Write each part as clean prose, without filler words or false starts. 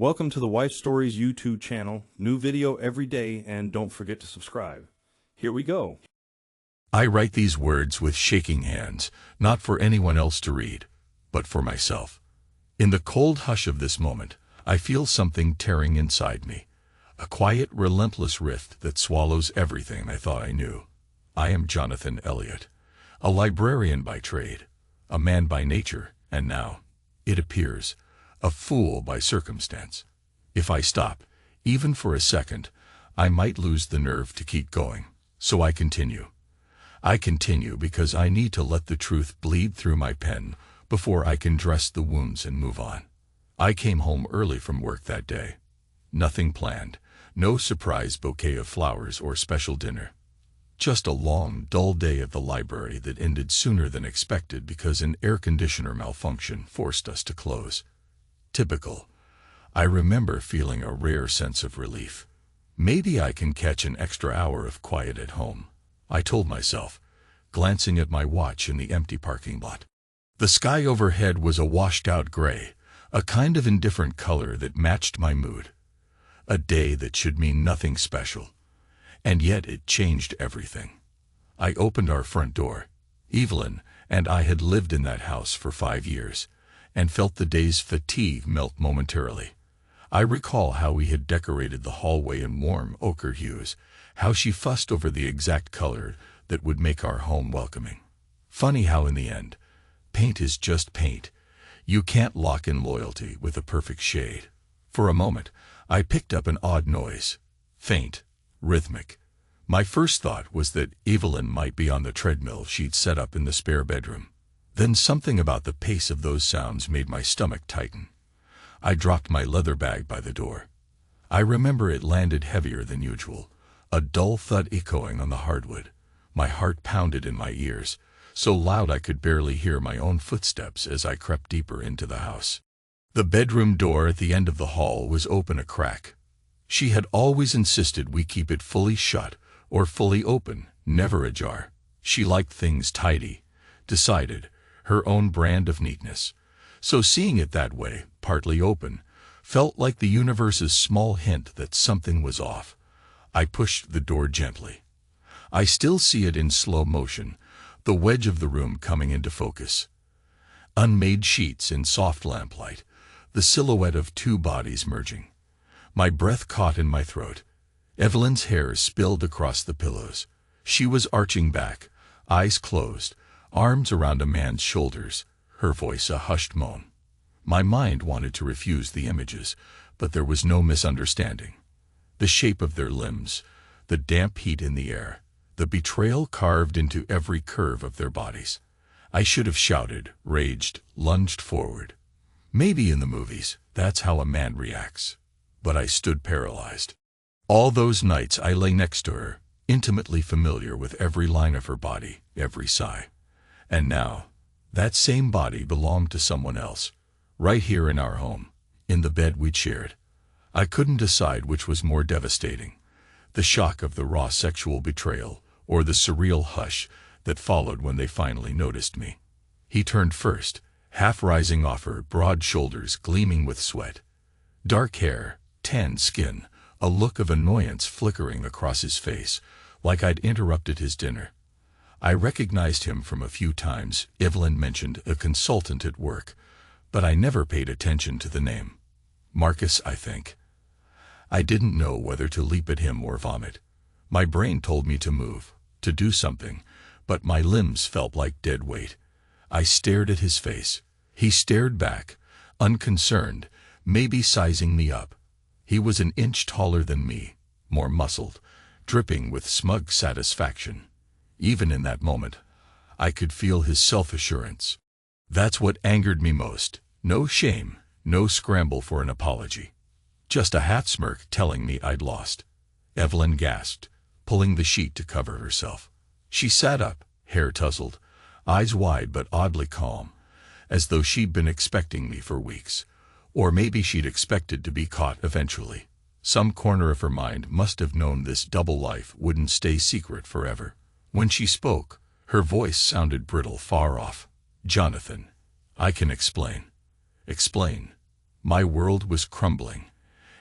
Welcome to the Wife Stories YouTube channel. New video every day, and don't forget to subscribe. Here we go. I write these words with shaking hands, not for anyone else to read, but for myself. In the cold hush of this moment, I feel something tearing inside me, a quiet, relentless rift that swallows everything I thought I knew. I am Jonathan Elliott, a librarian by trade, a man by nature, and now, it appears, a fool by circumstance. If I stop, even for a second, I might lose the nerve to keep going. So I continue. I continue because I need to let the truth bleed through my pen before I can dress the wounds and move on. I came home early from work that day. Nothing planned, no surprise bouquet of flowers or special dinner. Just a long, dull day at the library that ended sooner than expected because an air conditioner malfunction forced us to close. Typical. I remember feeling a rare sense of relief. Maybe I can catch an extra hour of quiet at home, I told myself, glancing at my watch in the empty parking lot. The sky overhead was a washed-out gray, a kind of indifferent color that matched my mood. A day that should mean nothing special. And yet it changed everything. I opened our front door. Evelyn and I had lived in that house for 5 years, and felt the day's fatigue melt momentarily. I recall how we had decorated the hallway in warm ochre hues, how she fussed over the exact color that would make our home welcoming. Funny how in the end, paint is just paint. You can't lock in loyalty with a perfect shade. For a moment, I picked up an odd noise. Faint, rhythmic. My first thought was that Evelyn might be on the treadmill she'd set up in the spare bedroom. Then something about the pace of those sounds made my stomach tighten. I dropped my leather bag by the door. I remember it landed heavier than usual, a dull thud echoing on the hardwood. My heart pounded in my ears, so loud I could barely hear my own footsteps as I crept deeper into the house. The bedroom door at the end of the hall was open a crack. She had always insisted we keep it fully shut or fully open, never ajar. She liked things tidy, decided, her own brand of neatness. So seeing it that way, partly open, felt like the universe's small hint that something was off. I pushed the door gently. I still see it in slow motion, the wedge of the room coming into focus. Unmade sheets in soft lamplight, the silhouette of two bodies merging. My breath caught in my throat. Evelyn's hair spilled across the pillows. She was arching back, eyes closed, arms around a man's shoulders, her voice a hushed moan. My mind wanted to refuse the images, but there was no misunderstanding. The shape of their limbs, the damp heat in the air, the betrayal carved into every curve of their bodies. I should have shouted, raged, lunged forward. Maybe in the movies, that's how a man reacts. But I stood paralyzed. All those nights I lay next to her, intimately familiar with every line of her body, every sigh. And now, that same body belonged to someone else, right here in our home, in the bed we'd shared. I couldn't decide which was more devastating, the shock of the raw sexual betrayal or the surreal hush that followed when they finally noticed me. He turned first, half rising off her broad shoulders gleaming with sweat. Dark hair, tanned skin, a look of annoyance flickering across his face, like I'd interrupted his dinner. I recognized him from a few times. Evelyn mentioned a consultant at work, but I never paid attention to the name. Marcus, I think. I didn't know whether to leap at him or vomit. My brain told me to move, to do something, but my limbs felt like dead weight. I stared at his face. He stared back, unconcerned, maybe sizing me up. He was an inch taller than me, more muscled, dripping with smug satisfaction. Even in that moment, I could feel his self-assurance. That's what angered me most. No shame, no scramble for an apology. Just a half smirk telling me I'd lost. Evelyn gasped, pulling the sheet to cover herself. She sat up, hair tousled, eyes wide but oddly calm, as though she'd been expecting me for weeks. Or maybe she'd expected to be caught eventually. Some corner of her mind must have known this double life wouldn't stay secret forever. When she spoke, her voice sounded brittle, far off. Jonathan, I can explain. Explain. My world was crumbling,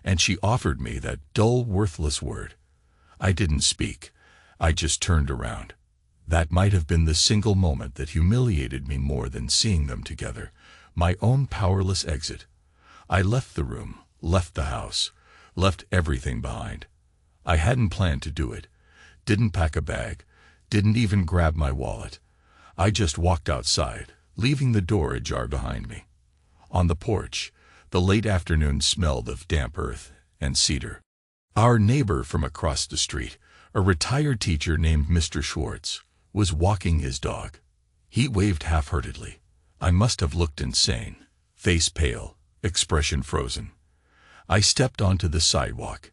and she offered me that dull, worthless word. I didn't speak. I just turned around. That might have been the single moment that humiliated me more than seeing them together, my own powerless exit. I left the room, left the house, left everything behind. I hadn't planned to do it, didn't pack a bag, didn't even grab my wallet. I just walked outside, leaving the door ajar behind me. On the porch, the late afternoon smelled of damp earth and cedar. Our neighbor from across the street, a retired teacher named Mr. Schwartz, was walking his dog. He waved half-heartedly. I must have looked insane, face pale, expression frozen. I stepped onto the sidewalk,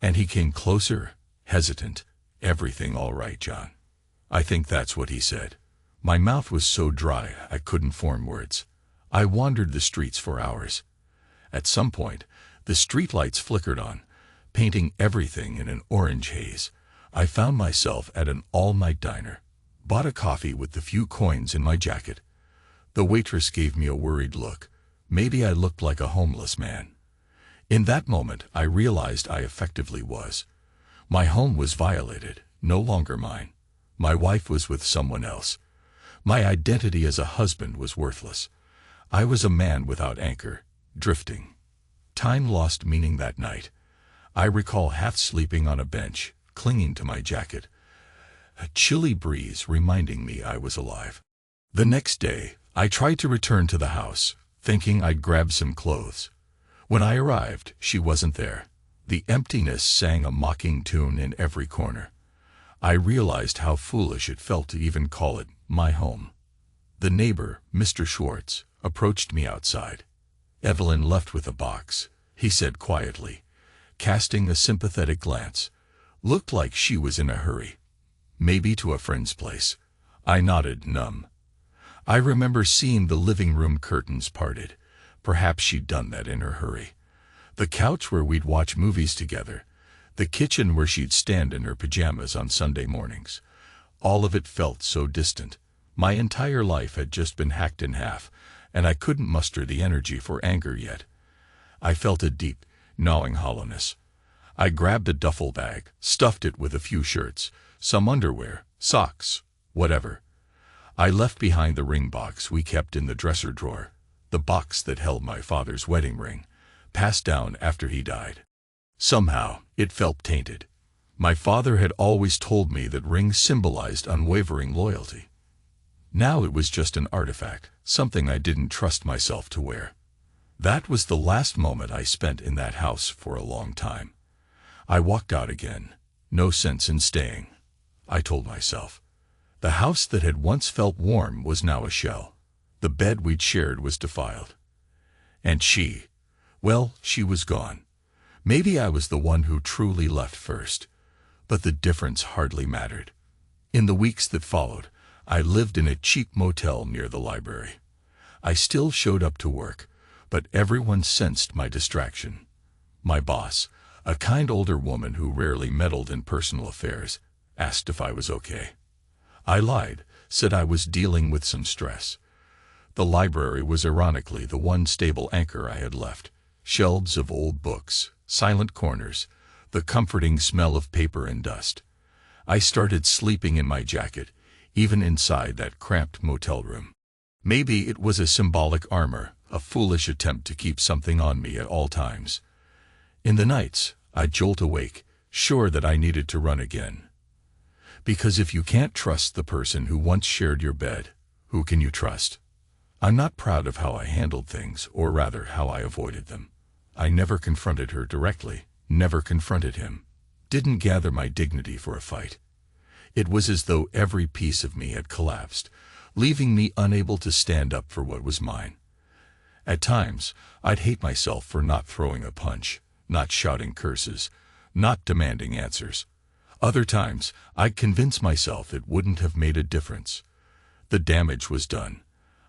and he came closer, hesitant. "Everything all right, John?" I think that's what he said. My mouth was so dry I couldn't form words. I wandered the streets for hours. At some point, the streetlights flickered on, painting everything in an orange haze. I found myself at an all-night diner, bought a coffee with the few coins in my jacket. The waitress gave me a worried look. Maybe I looked like a homeless man. In that moment, I realized I effectively was. My home was violated, no longer mine. My wife was with someone else. My identity as a husband was worthless. I was a man without anchor, drifting. Time lost meaning that night. I recall half sleeping on a bench, clinging to my jacket, a chilly breeze reminding me I was alive. The next day, I tried to return to the house, thinking I'd grab some clothes. When I arrived, she wasn't there. The emptiness sang a mocking tune in every corner. I realized how foolish it felt to even call it my home. The neighbor, Mr. Schwartz, approached me outside. "Evelyn left with a box," he said quietly, casting a sympathetic glance. "Looked like she was in a hurry. Maybe to a friend's place." I nodded, numb. I remember seeing the living room curtains parted. Perhaps she'd done that in her hurry. The couch where we'd watch movies together. The kitchen where she'd stand in her pajamas on Sunday mornings. All of it felt so distant. My entire life had just been hacked in half, and I couldn't muster the energy for anger yet. I felt a deep, gnawing hollowness. I grabbed a duffel bag, stuffed it with a few shirts, some underwear, socks, whatever. I left behind the ring box we kept in the dresser drawer, the box that held my father's wedding ring, passed down after he died. Somehow, it felt tainted. My father had always told me that rings symbolized unwavering loyalty. Now it was just an artifact, something I didn't trust myself to wear. That was the last moment I spent in that house for a long time. I walked out again. No sense in staying, I told myself. The house that had once felt warm was now a shell. The bed we'd shared was defiled. And she, well, she was gone. Maybe I was the one who truly left first, but the difference hardly mattered. In the weeks that followed, I lived in a cheap motel near the library. I still showed up to work, but everyone sensed my distraction. My boss, a kind older woman who rarely meddled in personal affairs, asked if I was okay. I lied, said I was dealing with some stress. The library was ironically the one stable anchor I had left. Shelves of old books, silent corners, the comforting smell of paper and dust. I started sleeping in my jacket, even inside that cramped motel room. Maybe it was a symbolic armor, a foolish attempt to keep something on me at all times. In the nights, I'd jolt awake, sure that I needed to run again. Because if you can't trust the person who once shared your bed, who can you trust? I'm not proud of how I handled things, or rather how I avoided them. I never confronted her directly, never confronted him, didn't gather my dignity for a fight. It was as though every piece of me had collapsed, leaving me unable to stand up for what was mine. At times, I'd hate myself for not throwing a punch, not shouting curses, not demanding answers. Other times, I'd convince myself it wouldn't have made a difference. The damage was done.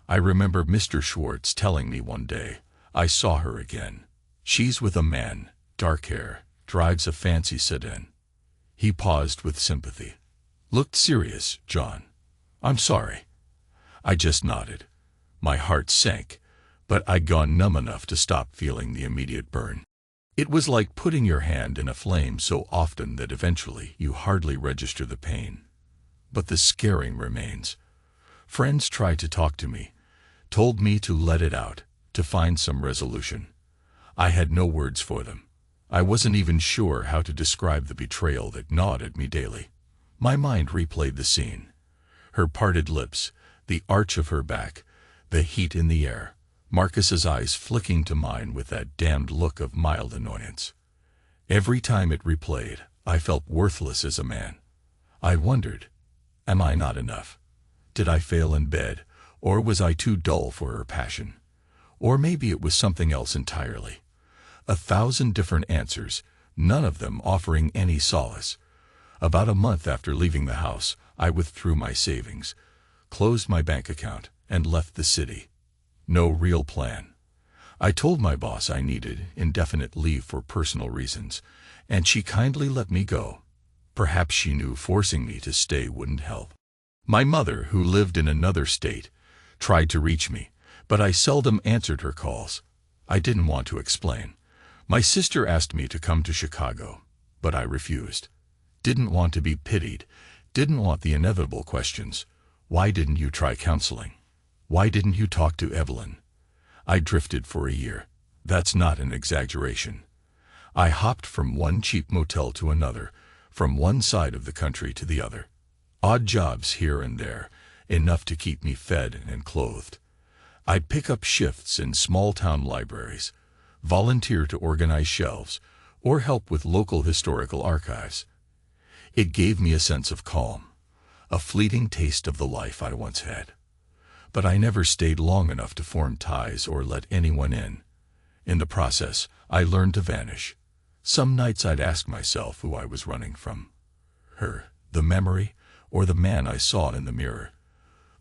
I remember Mr. Schwartz telling me one day, I saw her again. She's with a man, dark hair, drives a fancy sedan. He paused with sympathy. Looked serious, John. I'm sorry. I just nodded. My heart sank, but I'd gone numb enough to stop feeling the immediate burn. It was like putting your hand in a flame so often that eventually you hardly register the pain. But the scaring remains. Friends tried to talk to me, told me to let it out, to find some resolution. I had no words for them. I wasn't even sure how to describe the betrayal that gnawed at me daily. My mind replayed the scene. Her parted lips, the arch of her back, the heat in the air, Marcus's eyes flicking to mine with that damned look of mild annoyance. Every time it replayed, I felt worthless as a man. I wondered, am I not enough? Did I fail in bed, or was I too dull for her passion? Or maybe it was something else entirely. 1,000 different answers, none of them offering any solace. About a month after leaving the house, I withdrew my savings, closed my bank account, and left the city. No real plan. I told my boss I needed indefinite leave for personal reasons, and she kindly let me go. Perhaps she knew forcing me to stay wouldn't help. My mother, who lived in another state, tried to reach me, but I seldom answered her calls. I didn't want to explain. My sister asked me to come to Chicago, but I refused. Didn't want to be pitied, didn't want the inevitable questions. Why didn't you try counseling? Why didn't you talk to Evelyn? I drifted for a year. That's not an exaggeration. I hopped from one cheap motel to another, from one side of the country to the other. Odd jobs here and there, enough to keep me fed and clothed. I'd pick up shifts in small-town libraries, volunteer to organize shelves, or help with local historical archives. It gave me a sense of calm, a fleeting taste of the life I once had. But I never stayed long enough to form ties or let anyone in. In the process, I learned to vanish. Some nights I'd ask myself who I was running from. Her, the memory, or the man I saw in the mirror,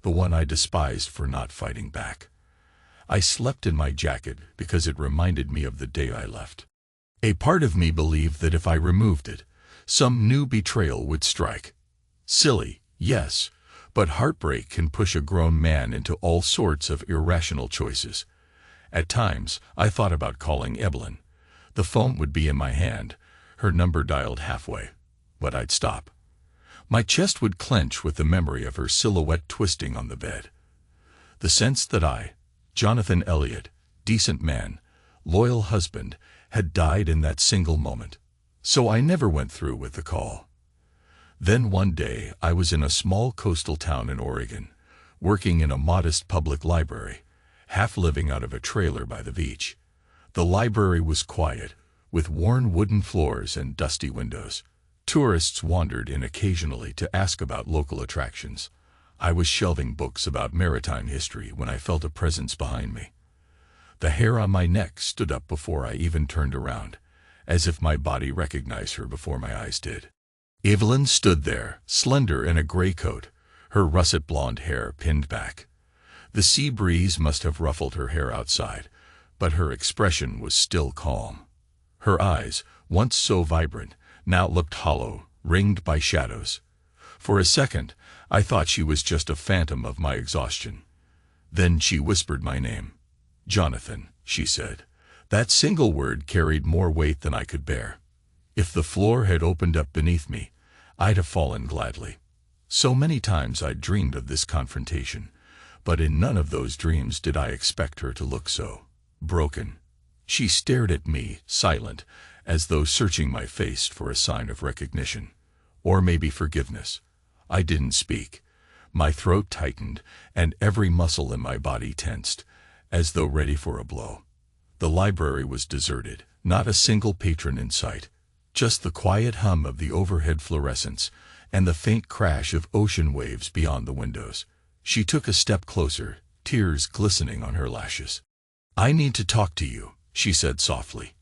the one I despised for not fighting back. I slept in my jacket because it reminded me of the day I left. A part of me believed that if I removed it, some new betrayal would strike. Silly, yes, but heartbreak can push a grown man into all sorts of irrational choices. At times, I thought about calling Evelyn. The phone would be in my hand, her number dialed halfway, but I'd stop. My chest would clench with the memory of her silhouette twisting on the bed. The sense that I, Jonathan Elliott, decent man, loyal husband, had died in that single moment. So I never went through with the call. Then one day I was in a small coastal town in Oregon, working in a modest public library, half living out of a trailer by the beach. The library was quiet, with worn wooden floors and dusty windows. Tourists wandered in occasionally to ask about local attractions. I was shelving books about maritime history when I felt a presence behind me. The hair on my neck stood up before I even turned around, as if my body recognized her before my eyes did. Evelyn stood there, slender in a gray coat, her russet blonde hair pinned back. The sea breeze must have ruffled her hair outside, but her expression was still calm. Her eyes, once so vibrant, now looked hollow, ringed by shadows. For a second, I thought she was just a phantom of my exhaustion. Then she whispered my name. "Jonathan," she said. That single word carried more weight than I could bear. If the floor had opened up beneath me, I'd have fallen gladly. So many times I'd dreamed of this confrontation, but in none of those dreams did I expect her to look so broken. She stared at me, silent, as though searching my face for a sign of recognition, or maybe forgiveness. I didn't speak. My throat tightened, and every muscle in my body tensed, as though ready for a blow. The library was deserted, not a single patron in sight, just the quiet hum of the overhead fluorescents and the faint crash of ocean waves beyond the windows. She took a step closer, tears glistening on her lashes. "I need to talk to you," she said softly.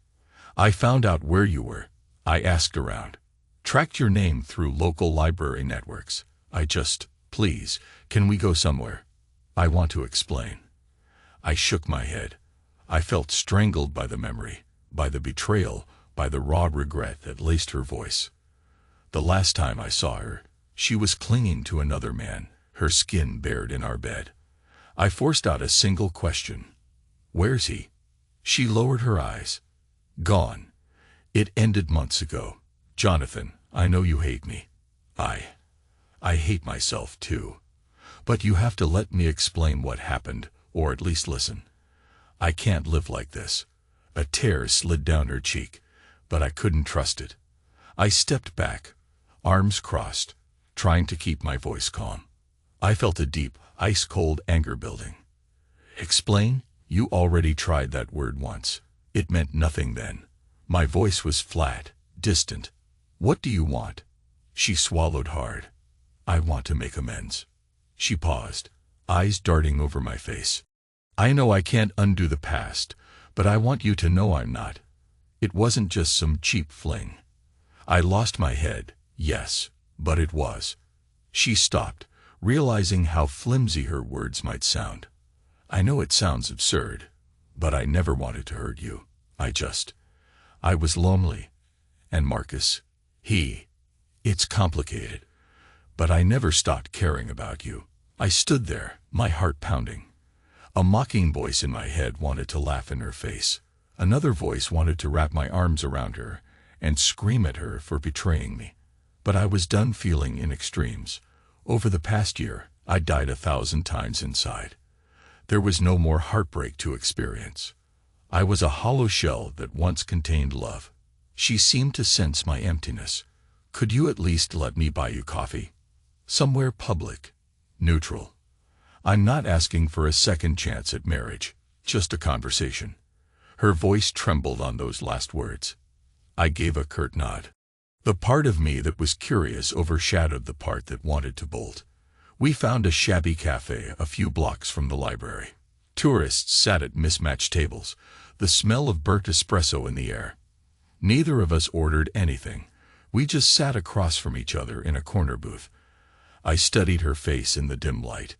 "I found out where you were. I asked around. Tracked your name through local library networks. Please, can we go somewhere? I want to explain." I shook my head. I felt strangled by the memory, by the betrayal, by the raw regret that laced her voice. The last time I saw her, she was clinging to another man, her skin bared in our bed. I forced out a single question. "Where's he?" She lowered her eyes. "Gone. It ended months ago. Jonathan, I know you hate me. I hate myself too. But you have to let me explain what happened, or at least listen. I can't live like this. A tear slid down her cheek, but I couldn't trust it. I stepped back, arms crossed, trying to keep my voice calm. I felt a deep, ice-cold anger building. Explain? You already tried that word once. It meant nothing then. My voice was flat, distant. What do you want? She swallowed hard. I want to make amends. She paused, eyes darting over my face. I know I can't undo the past, but I want you to know I'm not. It wasn't just some cheap fling. I lost my head, yes, but it was. She stopped, realizing how flimsy her words might sound. I know it sounds absurd, but I never wanted to hurt you. I was lonely. And Marcus, it's complicated. But I never stopped caring about you. I stood there, my heart pounding. A mocking voice in my head wanted to laugh in her face. Another voice wanted to wrap my arms around her and scream at her for betraying me. But I was done feeling in extremes. Over the past year, I died 1,000 times inside. There was no more heartbreak to experience. I was a hollow shell that once contained love. She seemed to sense my emptiness. Could you at least let me buy you coffee? Somewhere public, neutral. I'm not asking for a second chance at marriage, just a conversation. Her voice trembled on those last words. I gave a curt nod. The part of me that was curious overshadowed the part that wanted to bolt. We found a shabby cafe a few blocks from the library. Tourists sat at mismatched tables, the smell of burnt espresso in the air. Neither of us ordered anything. We just sat across from each other in a corner booth. I studied her face in the dim light.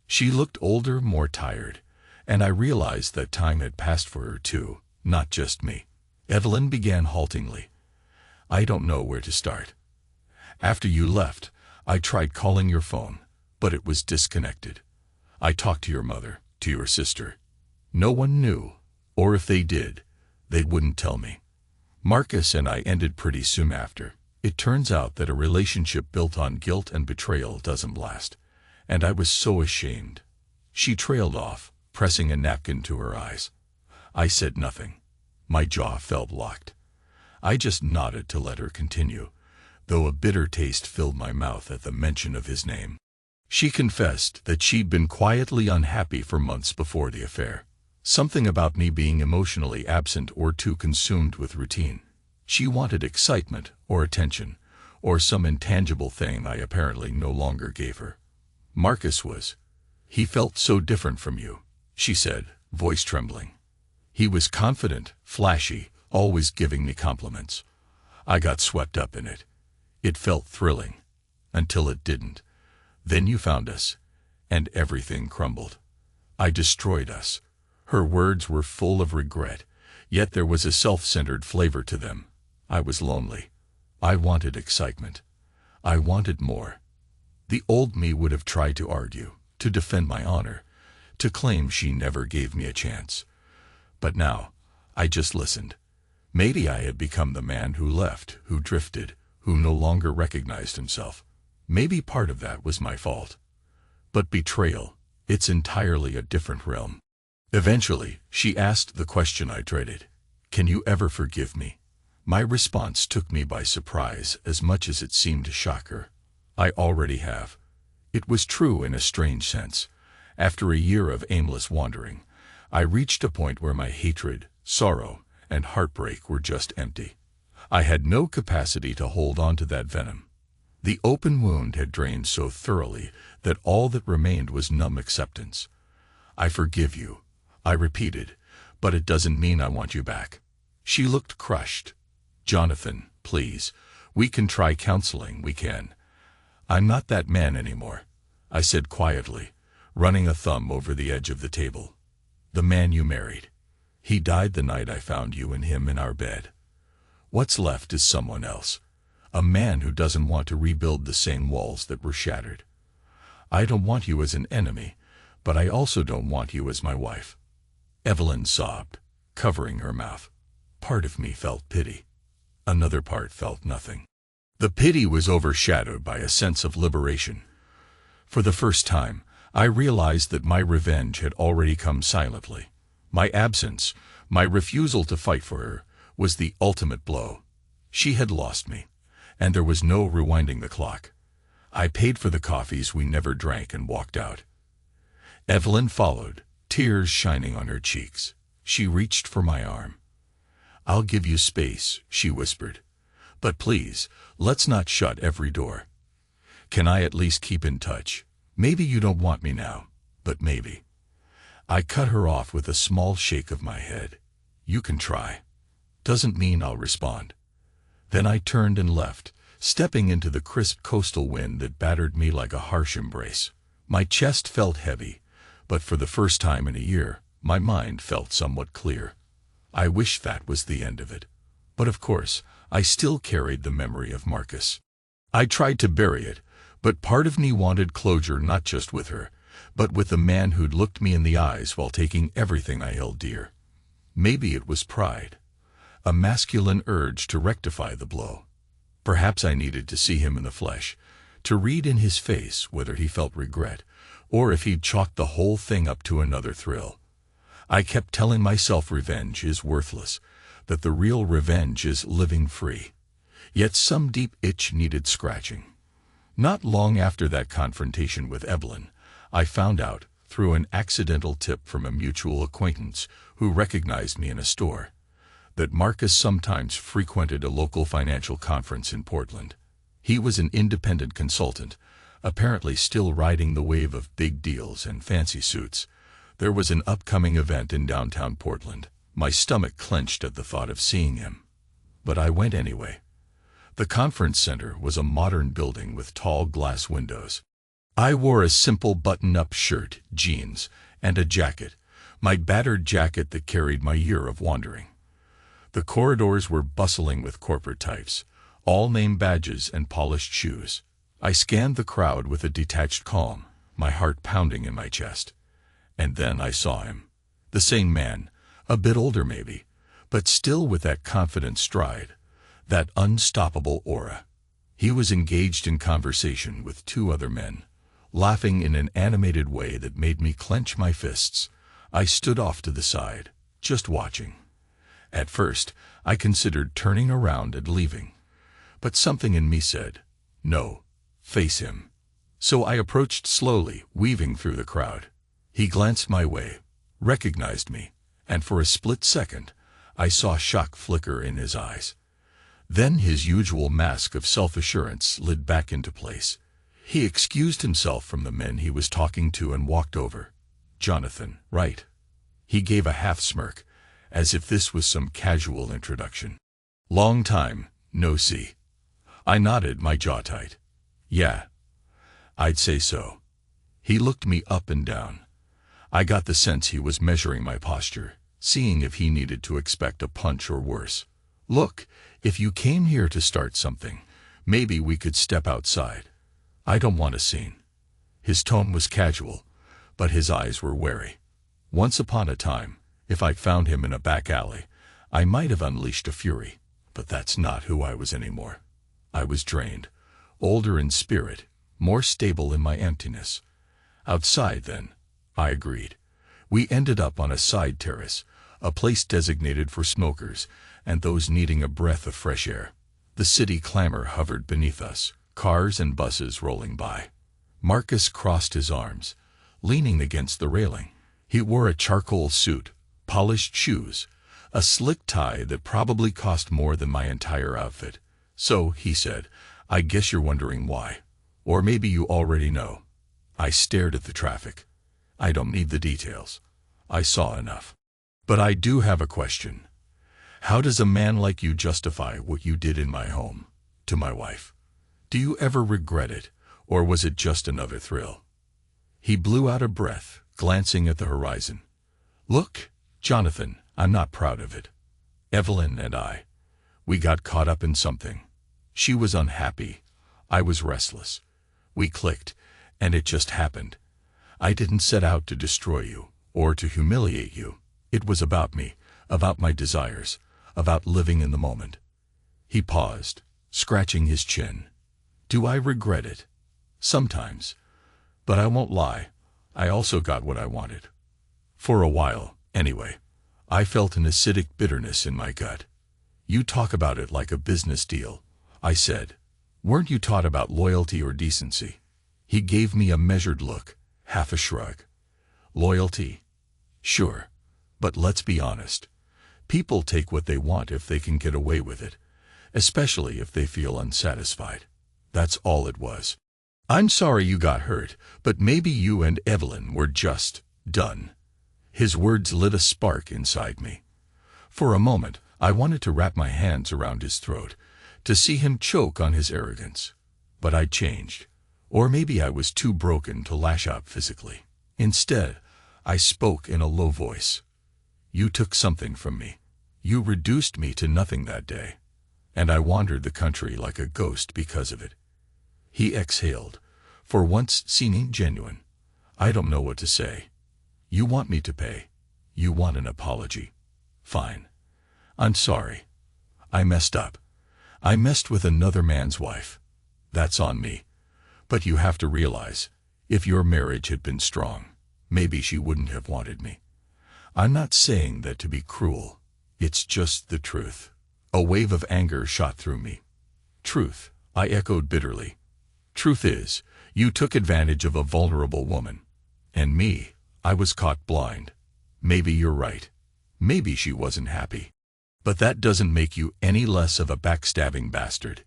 She looked older, more tired, and I realized that time had passed for her too, not just me. Evelyn began haltingly. I don't know where to start. After you left, I tried calling your phone, but it was disconnected. I talked to your mother, to your sister. No one knew, or if they did, they wouldn't tell me. Marcus and I ended pretty soon after. It turns out that a relationship built on guilt and betrayal doesn't last, and I was so ashamed. She trailed off, pressing a napkin to her eyes. I said nothing. My jaw felt locked. I just nodded to let her continue, though a bitter taste filled my mouth at the mention of his name. She confessed that she'd been quietly unhappy for months before the affair. Something about me being emotionally absent or too consumed with routine. She wanted excitement or attention, or some intangible thing I apparently no longer gave her. Marcus was. He felt so different from you, she said, voice trembling. He was confident, flashy, always giving me compliments. I got swept up in it. It felt thrilling, until it didn't. Then you found us, and everything crumbled. I destroyed us. Her words were full of regret, yet there was a self-centered flavor to them. I was lonely. I wanted excitement. I wanted more. The old me would have tried to argue, to defend my honor, to claim she never gave me a chance. But now, I just listened. Maybe I had become the man who left, who drifted, who no longer recognized himself. Maybe part of that was my fault. But betrayal, it's entirely a different realm. Eventually, she asked the question I dreaded. Can you ever forgive me? My response took me by surprise as much as it seemed to shock her. I already have. It was true in a strange sense. After a year of aimless wandering, I reached a point where my hatred, sorrow, and heartbreak were just empty. I had no capacity to hold on to that venom. The open wound had drained so thoroughly that all that remained was numb acceptance. I forgive you, I repeated, but it doesn't mean I want you back. She looked crushed. Jonathan, please, we can try counseling, we can. I'm not that man anymore, I said quietly, running a thumb over the edge of the table. The man you married. He died the night I found you and him in our bed. What's left is someone else. A man who doesn't want to rebuild the same walls that were shattered. I don't want you as an enemy, but I also don't want you as my wife. Evelyn sobbed, covering her mouth. Part of me felt pity. Another part felt nothing. The pity was overshadowed by a sense of liberation. For the first time, I realized that my revenge had already come silently. My absence, my refusal to fight for her, was the ultimate blow. She had lost me, and there was no rewinding the clock. I paid for the coffees we never drank and walked out. Evelyn followed, tears shining on her cheeks. She reached for my arm. "I'll give you space," she whispered. "But please, let's not shut every door. Can I at least keep in touch? Maybe you don't want me now, but maybe." I cut her off with a small shake of my head. "You can try. Doesn't mean I'll respond." Then I turned and left, stepping into the crisp coastal wind that battered me like a harsh embrace. My chest felt heavy, but for the first time in a year, my mind felt somewhat clear. I wish that was the end of it. But of course, I still carried the memory of Marcus. I tried to bury it, but part of me wanted closure not just with her, but with the man who'd looked me in the eyes while taking everything I held dear. Maybe it was pride, a masculine urge to rectify the blow. Perhaps I needed to see him in the flesh, to read in his face whether he felt regret, or if he'd chalked the whole thing up to another thrill. I kept telling myself revenge is worthless, that the real revenge is living free. Yet some deep itch needed scratching. Not long after that confrontation with Evelyn, I found out, through an accidental tip from a mutual acquaintance who recognized me in a store, that Marcus sometimes frequented a local financial conference in Portland. He was an independent consultant, apparently still riding the wave of big deals and fancy suits. There was an upcoming event in downtown Portland. My stomach clenched at the thought of seeing him. But I went anyway. The conference center was a modern building with tall glass windows. I wore a simple button-up shirt, jeans, and a jacket, my battered jacket that carried my year of wandering. The corridors were bustling with corporate types, all name badges and polished shoes. I scanned the crowd with a detached calm, my heart pounding in my chest. And then I saw him. The same man, a bit older maybe, but still with that confident stride, that unstoppable aura. He was engaged in conversation with two other men, laughing in an animated way that made me clench my fists. I stood off to the side, just watching. At first, I considered turning around and leaving. But something in me said, "No, face him." So I approached slowly, weaving through the crowd. He glanced my way, recognized me, and for a split second, I saw shock flicker in his eyes. Then his usual mask of self-assurance slid back into place. He excused himself from the men he was talking to and walked over. "Jonathan, right?" He gave a half-smirk, as if this was some casual introduction. "Long time, no see." I nodded, my jaw tight. "Yeah, I'd say so." He looked me up and down. I got the sense he was measuring my posture, seeing if he needed to expect a punch or worse. "Look, if you came here to start something, maybe we could step outside. I don't want a scene." His tone was casual, but his eyes were wary. Once upon a time, if I'd found him in a back alley, I might have unleashed a fury, but that's not who I was anymore. I was drained, older in spirit, more stable in my emptiness. "Outside, then," I agreed. We ended up on a side terrace, a place designated for smokers and those needing a breath of fresh air. The city clamor hovered beneath us, cars and buses rolling by. Marcus crossed his arms, leaning against the railing. He wore a charcoal suit, polished shoes, a slick tie that probably cost more than my entire outfit. "So," he said, "I guess you're wondering why. Or maybe you already know." I stared at the traffic. "I don't need the details. I saw enough. But I do have a question. How does a man like you justify what you did in my home, to my wife? Do you ever regret it, or was it just another thrill?" He blew out a breath, glancing at the horizon. "Look, Jonathan, I'm not proud of it. Evelyn and I, we got caught up in something. She was unhappy. I was restless. We clicked, and it just happened. I didn't set out to destroy you, or to humiliate you. It was about me, about my desires, about living in the moment." He paused, scratching his chin. Do I regret it? Sometimes. But I won't lie, I also got what I wanted. For a while, anyway. I felt an acidic bitterness in my gut. You talk about it like a business deal, I said. Weren't you taught about loyalty or decency? He gave me a measured look, half a shrug. Loyalty? Sure. But let's be honest. People take what they want if they can get away with it, especially if they feel unsatisfied. That's all it was. I'm sorry you got hurt, but maybe you and Evelyn were just done. His words lit a spark inside me. For a moment, I wanted to wrap my hands around his throat, to see him choke on his arrogance. But I changed. Or maybe I was too broken to lash out physically. Instead, I spoke in a low voice. You took something from me. You reduced me to nothing that day. And I wandered the country like a ghost because of it. He exhaled, for once seeming genuine. I don't know what to say. You want me to pay. You want an apology. Fine. I'm sorry. I messed up. I messed with another man's wife. That's on me. But you have to realize, if your marriage had been strong, maybe she wouldn't have wanted me. I'm not saying that to be cruel. It's just the truth. A wave of anger shot through me. Truth, I echoed bitterly. Truth is, you took advantage of a vulnerable woman. And me, I was caught blind. Maybe you're right. Maybe she wasn't happy. But that doesn't make you any less of a backstabbing bastard.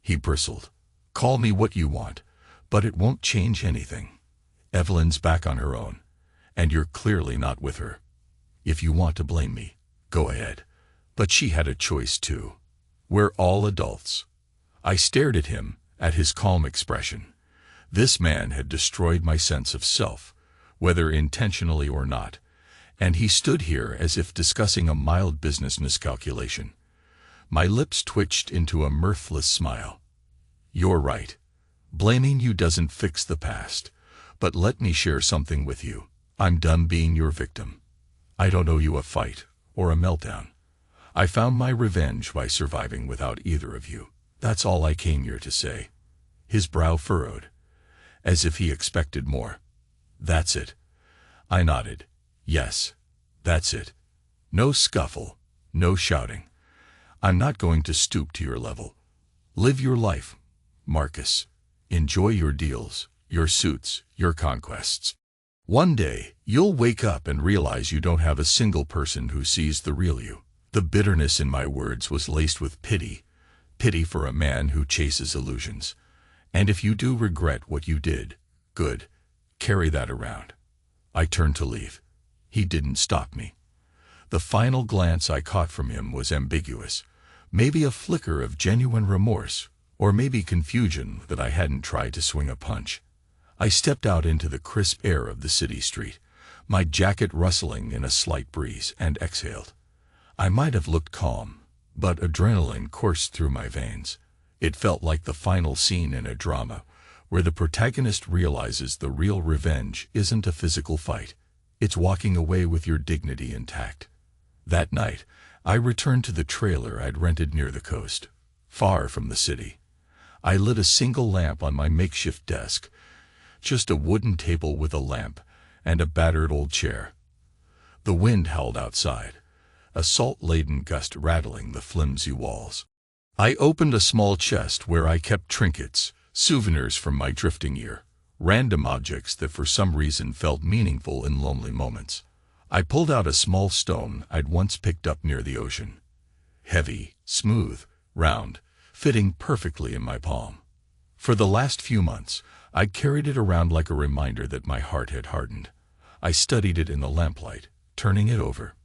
He bristled. Call me what you want, but it won't change anything. Evelyn's back on her own, and you're clearly not with her. If you want to blame me, go ahead. But she had a choice too. We're all adults. I stared at him, at his calm expression. This man had destroyed my sense of self, whether intentionally or not, and he stood here as if discussing a mild business miscalculation. My lips twitched into a mirthless smile. You're right. Blaming you doesn't fix the past, but let me share something with you. I'm done being your victim. I don't owe you a fight or a meltdown. I found my revenge by surviving without either of you. That's all I came here to say. His brow furrowed, as if he expected more. That's it. I nodded. Yes, that's it. No scuffle, no shouting. I'm not going to stoop to your level. Live your life, Marcus. Enjoy your deals, your suits, your conquests. One day, you'll wake up and realize you don't have a single person who sees the real you. The bitterness in my words was laced with pity. Pity for a man who chases illusions. And if you do regret what you did, good. Carry that around. I turned to leave. He didn't stop me. The final glance I caught from him was ambiguous. Maybe a flicker of genuine remorse, or maybe confusion that I hadn't tried to swing a punch. I stepped out into the crisp air of the city street, my jacket rustling in a slight breeze, and exhaled. I might have looked calm, but adrenaline coursed through my veins. It felt like the final scene in a drama, where the protagonist realizes the real revenge isn't a physical fight. It's walking away with your dignity intact. That night, I returned to the trailer I'd rented near the coast, far from the city. I lit a single lamp on my makeshift desk, just a wooden table with a lamp and a battered old chair. The wind howled outside, a salt-laden gust rattling the flimsy walls. I opened a small chest where I kept trinkets, souvenirs from my drifting year, random objects that for some reason felt meaningful in lonely moments. I pulled out a small stone I'd once picked up near the ocean. Heavy, smooth, round, fitting perfectly in my palm. For the last few months, I'd carried it around like a reminder that my heart had hardened. I studied it in the lamplight, turning it over.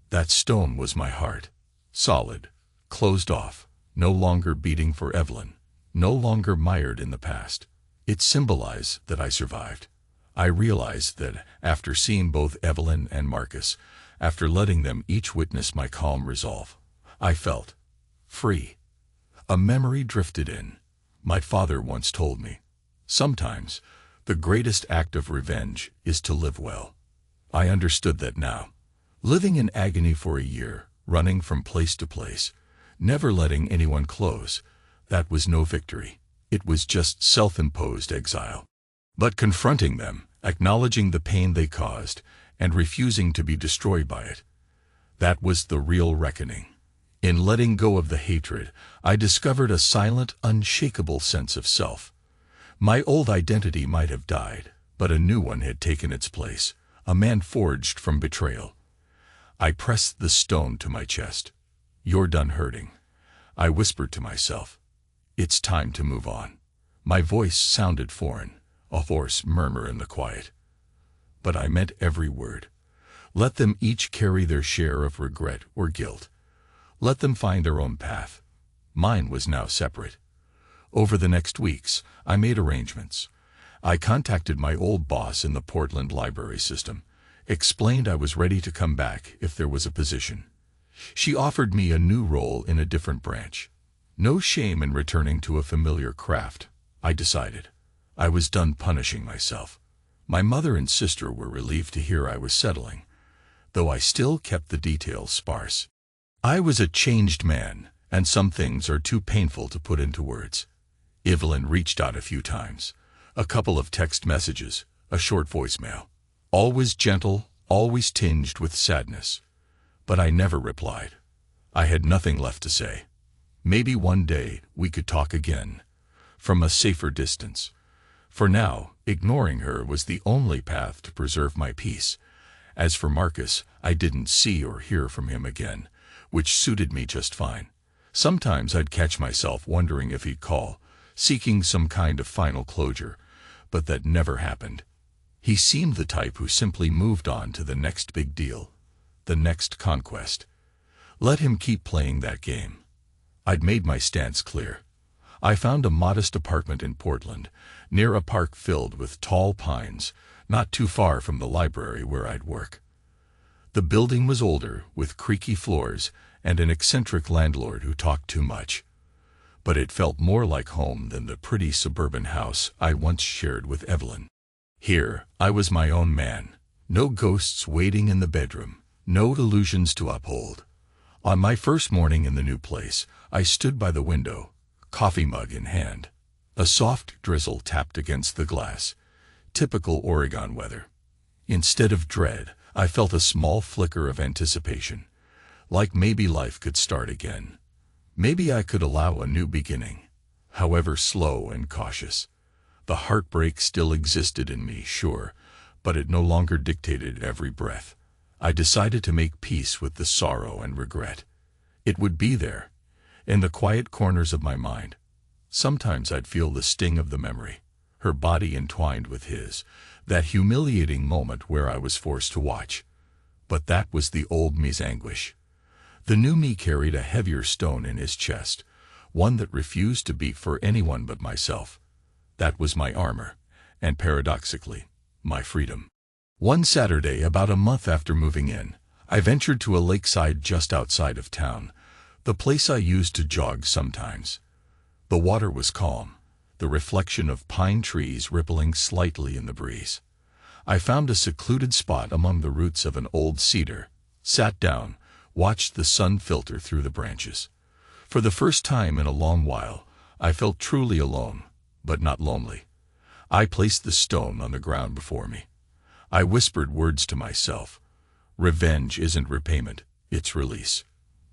That stone was my heart. Solid, closed off, no longer beating for Evelyn, no longer mired in the past. It symbolized that I survived. I realized that after seeing both Evelyn and Marcus, after letting them each witness my calm resolve, I felt free. A memory drifted in. My father once told me, sometimes the greatest act of revenge is to live well. I understood that now. Living in agony for a year, running from place to place, never letting anyone close. That was no victory. It was just self-imposed exile. But confronting them, acknowledging the pain they caused, and refusing to be destroyed by it, that was the real reckoning. In letting go of the hatred, I discovered a silent, unshakable sense of self. My old identity might have died, but a new one had taken its place, a man forged from betrayal. I pressed the stone to my chest. "You're done hurting," I whispered to myself. "It's time to move on." My voice sounded foreign, a hoarse murmur in the quiet. But I meant every word. Let them each carry their share of regret or guilt. Let them find their own path. Mine was now separate. Over the next weeks, I made arrangements. I contacted my old boss in the Portland library system, explained I was ready to come back if there was a position. She offered me a new role in a different branch. No shame in returning to a familiar craft, I decided. I was done punishing myself. My mother and sister were relieved to hear I was settling, though I still kept the details sparse. I was a changed man, and some things are too painful to put into words. Evelyn reached out a few times, a couple of text messages, a short voicemail. Always gentle, always tinged with sadness. But I never replied. I had nothing left to say. Maybe one day we could talk again, from a safer distance. For now, ignoring her was the only path to preserve my peace. As for Marcus, I didn't see or hear from him again, which suited me just fine. Sometimes I'd catch myself wondering if he'd call, seeking some kind of final closure, but that never happened. He seemed the type who simply moved on to the next big deal, the next conquest. Let him keep playing that game. I'd made my stance clear. I found a modest apartment in Portland, near a park filled with tall pines, not too far from the library where I'd work. The building was older, with creaky floors, and an eccentric landlord who talked too much. But it felt more like home than the pretty suburban house I once shared with Evelyn. Here, I was my own man. No ghosts waiting in the bedroom, no illusions to uphold. On my first morning in the new place, I stood by the window, coffee mug in hand. A soft drizzle tapped against the glass. Typical Oregon weather. Instead of dread, I felt a small flicker of anticipation, like maybe life could start again. Maybe I could allow a new beginning, however slow and cautious. The heartbreak still existed in me, sure, but it no longer dictated every breath. I decided to make peace with the sorrow and regret. It would be there, in the quiet corners of my mind. Sometimes I'd feel the sting of the memory, her body entwined with his, that humiliating moment where I was forced to watch. But that was the old me's anguish. The new me carried a heavier stone in his chest, one that refused to beat for anyone but myself. That was my armor, and paradoxically, my freedom. One Saturday, about a month after moving in, I ventured to a lakeside just outside of town, the place I used to jog sometimes. The water was calm, the reflection of pine trees rippling slightly in the breeze. I found a secluded spot among the roots of an old cedar, sat down, watched the sun filter through the branches. For the first time in a long while, I felt truly alone, but not lonely. I placed the stone on the ground before me. I whispered words to myself. Revenge isn't repayment, it's release.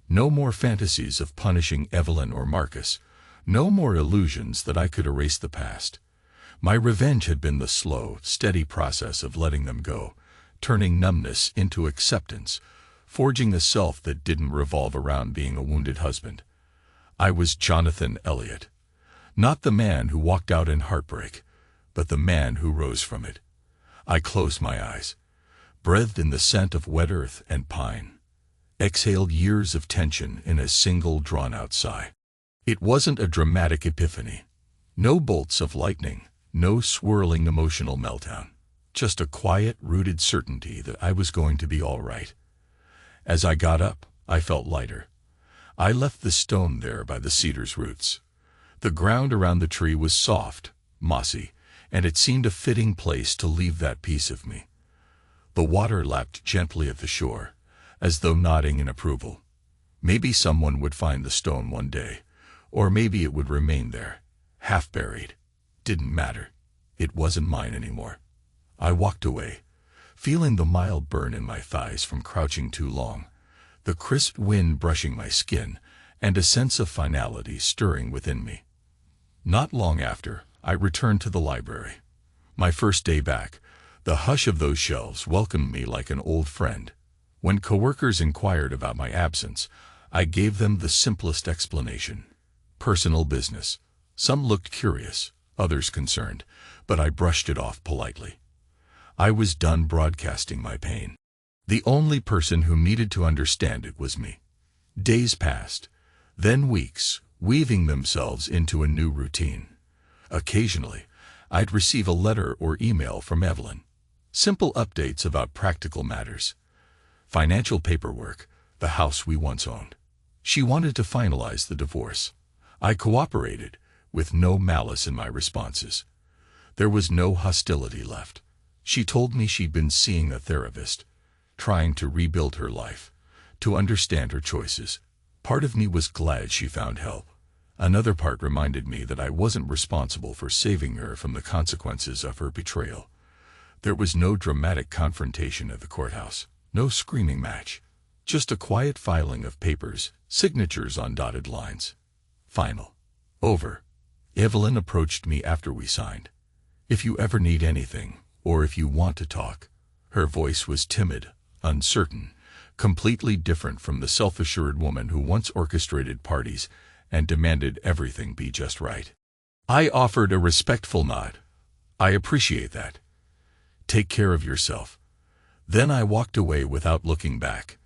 No more fantasies of punishing Evelyn or Marcus. No more illusions that I could erase the past. My revenge had been the slow, steady process of letting them go, turning numbness into acceptance, forging a self that didn't revolve around being a wounded husband. I was Jonathan Elliot. Not the man who walked out in heartbreak, but the man who rose from it. I closed my eyes, breathed in the scent of wet earth and pine, exhaled years of tension in a single drawn-out sigh. It wasn't a dramatic epiphany. No bolts of lightning, no swirling emotional meltdown. Just a quiet, rooted certainty that I was going to be all right. As I got up, I felt lighter. I left the stone there by the cedar's roots. The ground around the tree was soft, mossy, and it seemed a fitting place to leave that piece of me. The water lapped gently at the shore, as though nodding in approval. Maybe someone would find the stone one day, or maybe it would remain there, half buried. Didn't matter. It wasn't mine anymore. I walked away, feeling the mild burn in my thighs from crouching too long, the crisp wind brushing my skin, and a sense of finality stirring within me. Not long after, I returned to the library. My first day back, the hush of those shelves welcomed me like an old friend. When coworkers inquired about my absence, I gave them the simplest explanation: personal business. Some looked curious, others concerned, but I brushed it off politely. I was done broadcasting my pain. The only person who needed to understand it was me. Days passed, then weeks, weaving themselves into a new routine. Occasionally, I'd receive a letter or email from Evelyn. Simple updates about practical matters. Financial paperwork, the house we once owned. She wanted to finalize the divorce. I cooperated, with no malice in my responses. There was no hostility left. She told me she'd been seeing a therapist, trying to rebuild her life, to understand her choices. Part of me was glad she found help. Another part reminded me that I wasn't responsible for saving her from the consequences of her betrayal. There was no dramatic confrontation at the courthouse, no screaming match, just a quiet filing of papers, signatures on dotted lines. Final. Over. Evelyn approached me after we signed. "If you ever need anything, or if you want to talk." Her voice was timid, uncertain, completely different from the self-assured woman who once orchestrated parties and demanded everything be just right. I offered a respectful nod. "I appreciate that. Take care of yourself." Then I walked away without looking back.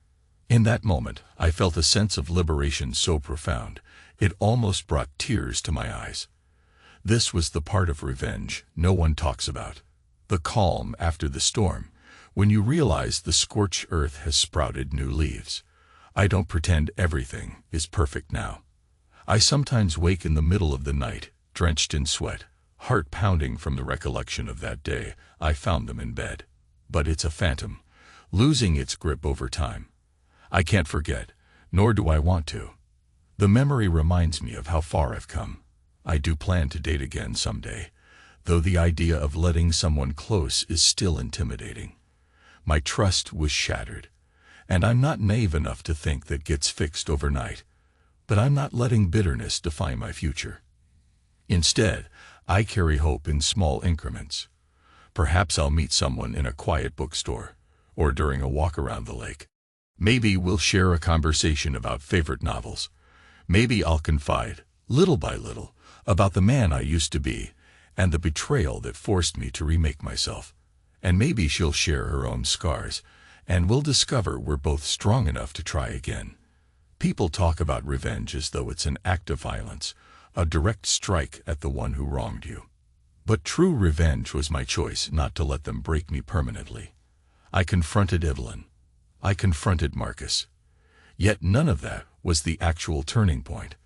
In that moment, I felt a sense of liberation so profound, it almost brought tears to my eyes. This was the part of revenge no one talks about. The calm after the storm, when you realize the scorched earth has sprouted new leaves. I don't pretend everything is perfect now. I sometimes wake in the middle of the night, drenched in sweat, heart pounding from the recollection of that day I found them in bed. But it's a phantom, losing its grip over time. I can't forget, nor do I want to. The memory reminds me of how far I've come. I do plan to date again someday, though the idea of letting someone close is still intimidating. My trust was shattered, and I'm not naive enough to think that gets fixed overnight. But I'm not letting bitterness define my future. Instead, I carry hope in small increments. Perhaps I'll meet someone in a quiet bookstore, or during a walk around the lake. Maybe we'll share a conversation about favorite novels. Maybe I'll confide, little by little, about the man I used to be, and the betrayal that forced me to remake myself. And maybe she'll share her own scars, and we'll discover we're both strong enough to try again. People talk about revenge as though it's an act of violence, a direct strike at the one who wronged you. But true revenge was my choice not to let them break me permanently. I confronted Evelyn. I confronted Marcus. Yet none of that was the actual turning point.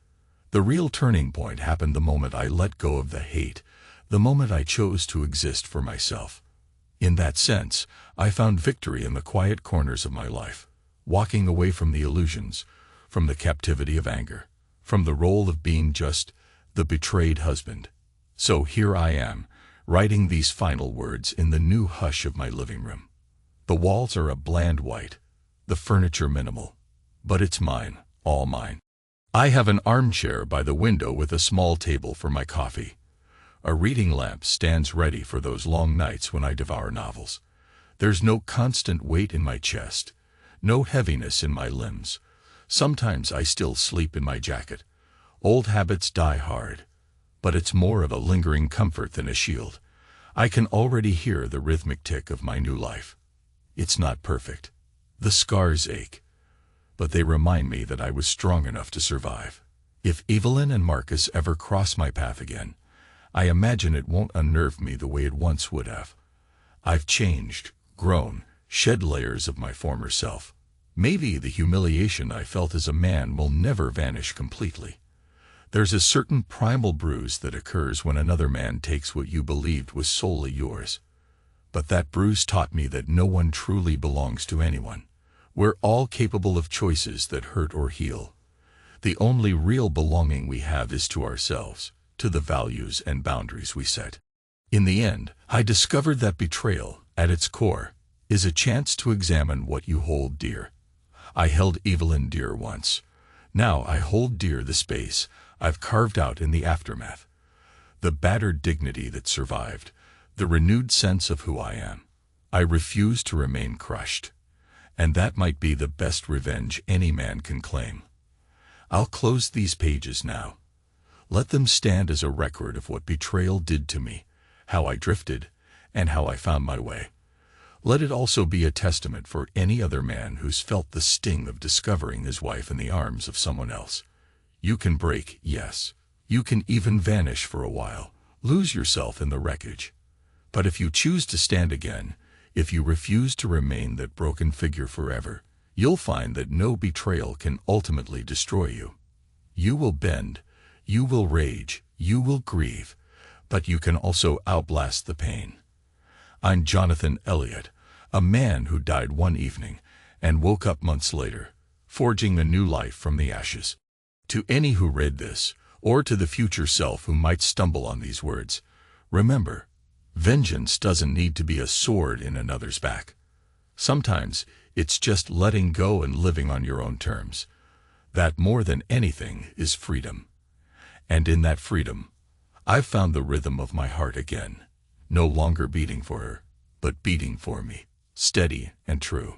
The real turning point happened the moment I let go of the hate, the moment I chose to exist for myself. In that sense, I found victory in the quiet corners of my life, walking away from the illusions, from the captivity of anger, from the role of being just the betrayed husband. So here I am, writing these final words in the new hush of my living room. The walls are a bland white, the furniture minimal, but it's mine, all mine. I have an armchair by the window with a small table for my coffee. A reading lamp stands ready for those long nights when I devour novels. There's no constant weight in my chest, no heaviness in my limbs. Sometimes I still sleep in my jacket. Old habits die hard, but it's more of a lingering comfort than a shield. I can already hear the rhythmic tick of my new life. It's not perfect. The scars ache, but they remind me that I was strong enough to survive. If Evelyn and Marcus ever cross my path again, I imagine it won't unnerve me the way it once would have. I've changed, grown, shed layers of my former self. Maybe the humiliation I felt as a man will never vanish completely. There's a certain primal bruise that occurs when another man takes what you believed was solely yours. But that bruise taught me that no one truly belongs to anyone. We're all capable of choices that hurt or heal. The only real belonging we have is to ourselves, to the values and boundaries we set. In the end, I discovered that betrayal, at its core, is a chance to examine what you hold dear. I held Evelyn dear once. Now I hold dear the space I've carved out in the aftermath. The battered dignity that survived, the renewed sense of who I am. I refuse to remain crushed. And that might be the best revenge any man can claim. I'll close these pages now. Let them stand as a record of what betrayal did to me, how I drifted, and how I found my way. Let it also be a testament for any other man who's felt the sting of discovering his wife in the arms of someone else. You can break, yes. You can even vanish for a while, lose yourself in the wreckage. But if you choose to stand again, if you refuse to remain that broken figure forever, you'll find that no betrayal can ultimately destroy you. You will bend, you will rage, you will grieve, but you can also outlast the pain. I'm Jonathan Elliott, a man who died one evening and woke up months later, forging a new life from the ashes. To any who read this, or to the future self who might stumble on these words, remember, vengeance doesn't need to be a sword in another's back. Sometimes it's just letting go and living on your own terms. That more than anything is freedom. And in that freedom, I've found the rhythm of my heart again, no longer beating for her, but beating for me, steady and true.